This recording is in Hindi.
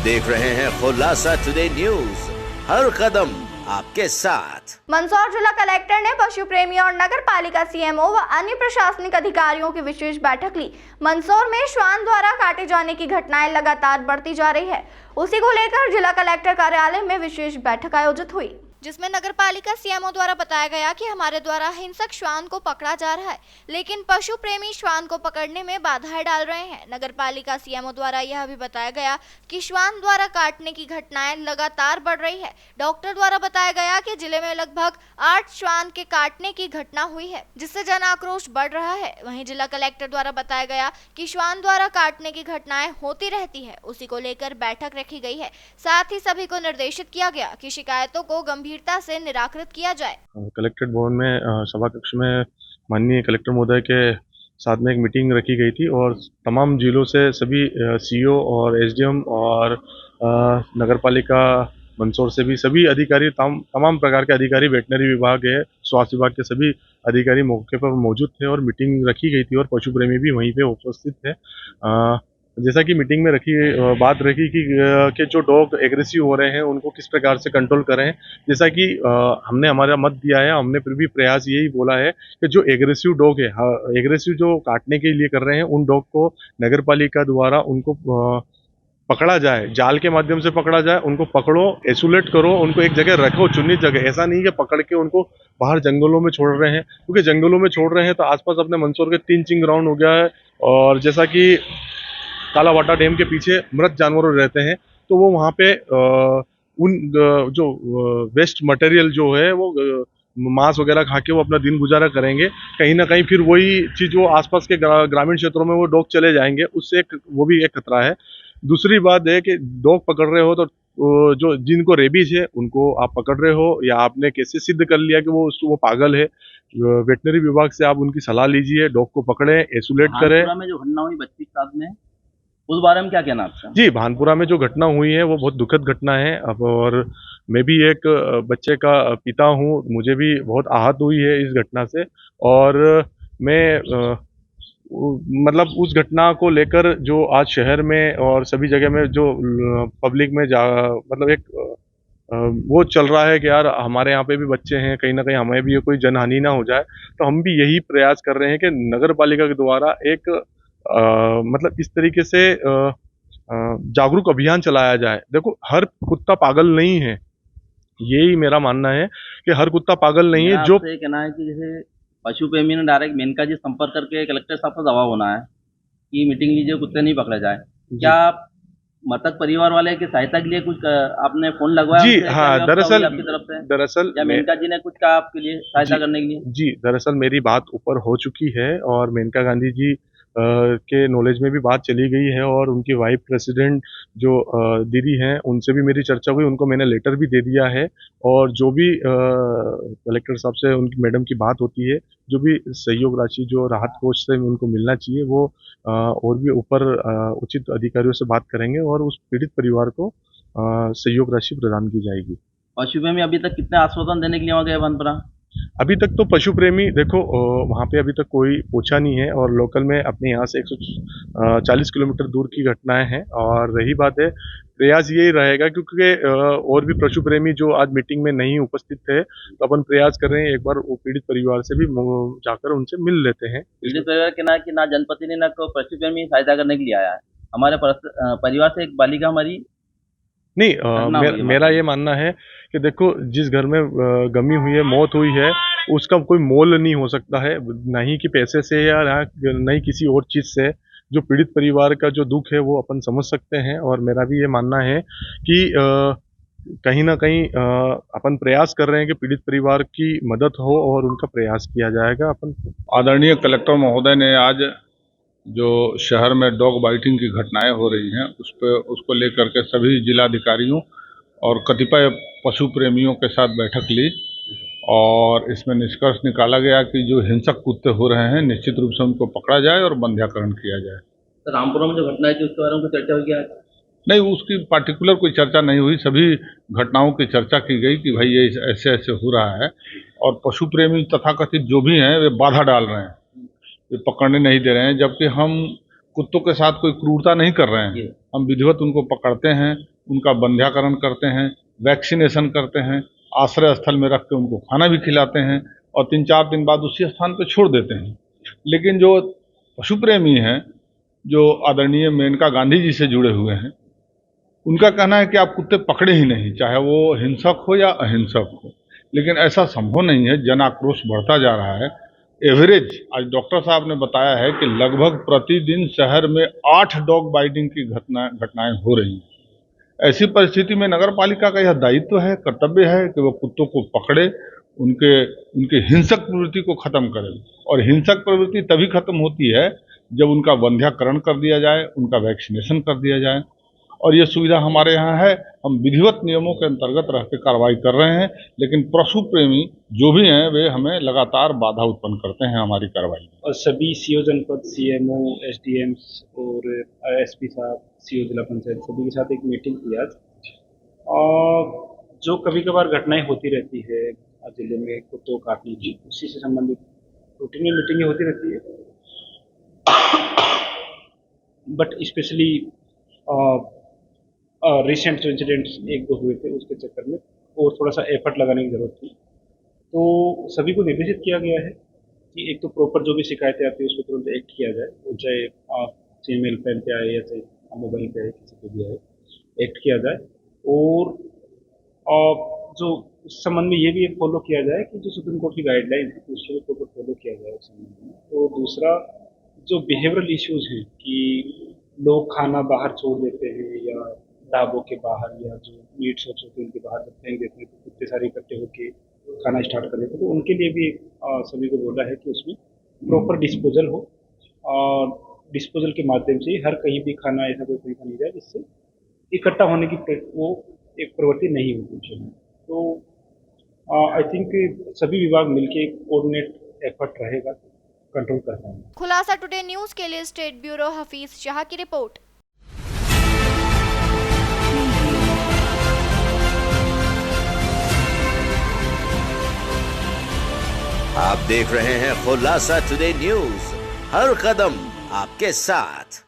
देख रहे हैं खुलासा टुडे न्यूज, हर कदम आपके साथ। मंदसौर जिला कलेक्टर ने पशु प्रेमियों और नगर पालिका सीएमओ व अन्य प्रशासनिक अधिकारियों की विशेष बैठक ली। मंदसौर में श्वान द्वारा काटे जाने की घटनाएं लगातार बढ़ती जा रही है। उसी को लेकर जिला कलेक्टर कार्यालय में विशेष बैठक आयोजित हुई, जिसमें नगर पालिका सीएमओ द्वारा बताया गया कि हमारे द्वारा हिंसक श्वान को पकड़ा जा रहा है, लेकिन पशु प्रेमी श्वान को पकड़ने में बाधाएं डाल रहे हैं। नगर पालिका सीएमओ द्वारा यह भी बताया गया कि श्वान द्वारा काटने की घटनाएं लगातार बढ़ रही है। डॉक्टर द्वारा बताया गया कि जिले में लगभग 8 श्वान के काटने की घटना हुई है, जिससे जन आक्रोश बढ़ रहा है। वहीं जिला कलेक्टर द्वारा बताया गया कि श्वान द्वारा काटने की घटनाएं होती रहती है, उसी को लेकर बैठक रखी गई है। साथ ही सभी को निर्देशित किया गया कि शिकायतों को गंभीरता से निराकृत किया जाए। कलेक्ट्रेट भवन में सभा कक्ष में माननीय कलेक्टर महोदय के साथ में एक मीटिंग रखी गई थी और तमाम जिलों से सभी सीईओ और एसडीएम और नगर पालिका मंदसौर से भी सभी अधिकारी तमाम प्रकार के अधिकारी, वेटनरी विभाग है, स्वास्थ्य विभाग के सभी अधिकारी मौके पर मौजूद थे और मीटिंग रखी गई थी और पशु प्रेमी भी वहीं पे उपस्थित थे। जैसा कि मीटिंग में बात रखी कि जो डॉग एग्रेसिव हो रहे हैं उनको किस प्रकार से कंट्रोल करें। जैसा कि हमने हमारा मत दिया है, हमने फिर भी प्रयास यही बोला है कि जो एग्रेसिव डॉग है, एग्रेसिव जो काटने के लिए कर रहे हैं, उन डॉग को नगर पालिका द्वारा उनको पकड़ा जाए, जाल के माध्यम से पकड़ा जाए। उनको पकड़ो, आइसोलेट करो, उनको एक जगह रखो, चुनित जगह। ऐसा नहीं कि पकड़ के उनको बाहर जंगलों में छोड़ रहे हैं, क्योंकि जंगलों में छोड़ रहे हैं तो आसपास अपने मंदसौर के 3 चिंग ग्राउंड हो गया है और जैसा कि कालावाटा डैम के पीछे मृत जानवर रहते हैं, तो वो वहाँ पे जो वेस्ट मटेरियल जो है वो मांस वगैरह खा के वो अपना दिन गुजारा करेंगे। कहीं ना कहीं फिर वही चीज़ वो आसपास के ग्रामीण क्षेत्रों में वो डॉग चले जाएंगे, उससे वो भी एक खतरा है। दूसरी बात है कि डॉग पकड़ रहे हो तो जो जिनको रेबीज है उनको आप पकड़ रहे हो या आपने कैसे सिद्ध कर लिया कि वो पागल है, वेटनरी विभाग से आप उनकी सलाह लीजिए, डॉग को पकड़े, आइसोलेट करें। में जो घटना हुई बच्ची के साथ में, उस बारे में क्या कहना आपका? जी, भानपुरा में जो घटना हुई है वो बहुत दुखद घटना है। अब और मैं भी एक बच्चे का पिता हूँ, मुझे भी बहुत आहत हुई है इस घटना से और मैं मतलब उस घटना को लेकर जो आज शहर में और सभी जगह में जो पब्लिक में मतलब एक वो चल रहा है कि यार हमारे यहाँ पे भी बच्चे हैं, कहीं ना कहीं हमें भी कोई जनहानि ना हो जाए, तो हम भी यही प्रयास कर रहे हैं कि नगर पालिका के द्वारा एक मतलब इस तरीके से जागरूक अभियान चलाया जाए। देखो, हर कुत्ता पागल नहीं है, यही मेरा मानना है कि हर कुत्ता पागल नहीं है। जो कहना है कि जैसे पशु प्रेमी ने डायरेक्ट मेनका जी संपर्क करके कलेक्टर साहब का दबाव होना है कि मीटिंग लीजिए, कुत्ते नहीं पकड़े जाए। क्या मृतक परिवार वाले की सहायता के लिए कुछ आपने फोन लगवाया? जी हाँ, दरअसल या मेनका जी ने कुछ कहा आपके लिए सहायता करने के लिए? जी, दरअसल मेरी बात ऊपर हो चुकी है और मेनका गांधी जी के नॉलेज में भी बात चली गई है और उनकी वाइस प्रेसिडेंट जो दीदी हैं उनसे भी मेरी चर्चा हुई, उनको मैंने लेटर भी दे दिया है और जो भी कलेक्टर साहब से उनकी मैडम की बात होती है, जो भी सहयोग राशि जो राहत कोष से उनको मिलना चाहिए वो और भी ऊपर उचित अधिकारियों से बात करेंगे और उस पीड़ित परिवार को सहयोग राशि प्रदान की जाएगी। पशु प्रेमी अभी तक कितने आश्वासन देने के लिए वहाँ गए भानपुरा? अभी तक तो पशु प्रेमी देखो वहाँ पे अभी तक कोई पूछा नहीं है और लोकल में अपने यहाँ से 140 किलोमीटर दूर की घटनाएं हैं और रही बात है, प्रयास यही रहेगा क्योंकि और भी पशु प्रेमी जो आज मीटिंग में नहीं उपस्थित थे, तो अपन प्रयास कर रहे हैं एक बार वो पीड़ित परिवार से भी जाकर उनसे मिल लेते हैं। पीड़ित परिवार के ना जनपति ने ना को पशु प्रेमी सहायता करने के लिए आया है। हमारे परिवार से एक बालिका हमारी नहीं, मेरा ये मानना है कि देखो जिस घर में गमी हुई है, मौत हुई है, उसका कोई मोल नहीं हो सकता है, नहीं कि पैसे से या नहीं किसी और चीज़ से। जो पीड़ित परिवार का जो दुख है वो अपन समझ सकते हैं और मेरा भी ये मानना है कि कहीं ना कहीं अपन प्रयास कर रहे हैं कि पीड़ित परिवार की मदद हो और उनका प्रयास किया जाएगा। अपन आदरणीय कलेक्टर महोदय ने आज जो शहर में डॉग बाइटिंग की घटनाएं हो रही हैं उसको लेकर के सभी जिलाधिकारियों और कतिपय पशु प्रेमियों के साथ बैठक ली और इसमें निष्कर्ष निकाला गया कि जो हिंसक कुत्ते हो रहे हैं निश्चित रूप से उनको पकड़ा जाए और बंध्याकरण किया जाए। तो रामपुरा में जो घटना थी उसके बारे में चर्चा हुई क्या? नहीं, उसकी पार्टिकुलर कोई चर्चा नहीं हुई, सभी घटनाओं की चर्चा की गई कि भाई ये ऐसे ऐसे हो रहा है और पशु प्रेमी तथाकथित जो भी हैं वे बाधा डाल रहे हैं, वे पकड़ने नहीं दे रहे हैं, जबकि हम कुत्तों के साथ कोई क्रूरता नहीं कर रहे हैं। हम विधिवत उनको पकड़ते हैं, उनका बंध्याकरण करते हैं, वैक्सीनेशन करते हैं, आश्रय स्थल में रख के उनको खाना भी खिलाते हैं और 3-4 दिन बाद उसी स्थान पर छोड़ देते हैं। लेकिन जो पशु प्रेमी हैं, जो आदरणीय मेनका गांधी जी से जुड़े हुए हैं, उनका कहना है कि आप कुत्ते पकड़े ही नहीं, चाहे वो हिंसक हो या अहिंसक हो। लेकिन ऐसा संभव नहीं है, जन आक्रोश बढ़ता जा रहा है। एवरेज आज डॉक्टर साहब ने बताया है कि लगभग प्रतिदिन शहर में 8 डॉग बाइटिंग की घटनाएं हो रही हैं। ऐसी परिस्थिति में नगर पालिका का यह दायित्व है, कर्तव्य है कि वो कुत्तों को पकड़े, उनके हिंसक प्रवृत्ति को खत्म करे। और हिंसक प्रवृत्ति तभी खत्म होती है जब उनका बंध्याकरण कर दिया जाए, उनका वैक्सीनेशन कर दिया जाए। और ये सुविधा हमारे यहाँ है, हम विधिवत नियमों के अंतर्गत रह के कार्रवाई कर रहे हैं। लेकिन पशु प्रेमी जो भी हैं वे हमें लगातार बाधा उत्पन्न करते हैं हमारी कार्रवाई में। और सभी सीओ जनपद, सीएमओ, एसडीएम्स और एसपी साहब, सीओ जिला पंचायत सभी के साथ एक मीटिंग की आज। और जो कभी कभार घटनाएं होती रहती है जिले में कुत्तों काटने की, उसी से संबंधित रूटीन मीटिंगें होती रहती है। बट स्पेशली रिसेंट जो इंसिडेंट्स 1-2 हुए थे उसके चक्कर में और थोड़ा सा एफर्ट लगाने की ज़रूरत थी। तो सभी को निर्देशित किया गया है कि एक तो प्रॉपर जो भी शिकायतें आती है उस पर तुरंत एक्ट किया जाए, वो चाहे सेम हेल्पलाइन पे आए या चाहे मोबाइल पे आए, किसी पे भी आए, एक्ट किया जाए। और जो उस संबंध में ये भी एक फॉलो किया जाए कि जो सुप्रीम कोर्ट की गाइडलाइन है उसको भी प्रॉपर फॉलो किया जाए उस संबंध में। तो दूसरा जो बिहेवियरल इश्यूज़ हैं कि लोग खाना बाहर छोड़ देते हैं या ढाबों के बाहर या जो मीट शॉप्स होते हैं उनके बाहर जब फेंक देते हैं तो कुत्ते सारे इकट्ठे होकर खाना स्टार्ट कर देते हैं। तो उनके लिए भी सभी को बोला है कि उसमें प्रॉपर डिस्पोजल हो और डिस्पोजल के माध्यम से हर कहीं भी खाना ऐसा कोई फेंका नहीं जाए जिससे इकट्ठा होने की वो एक प्रवृत्ति नहीं होती। तो आई थिंक सभी विभाग मिलके एक कोऑर्डिनेट एफर्ट रहेगा कंट्रोल करना है। खुलासा टुडे न्यूज़ के लिए स्टेट ब्यूरो हफीज शाह की रिपोर्ट। आप देख रहे हैं खुलासा टुडे न्यूज, हर कदम आपके साथ।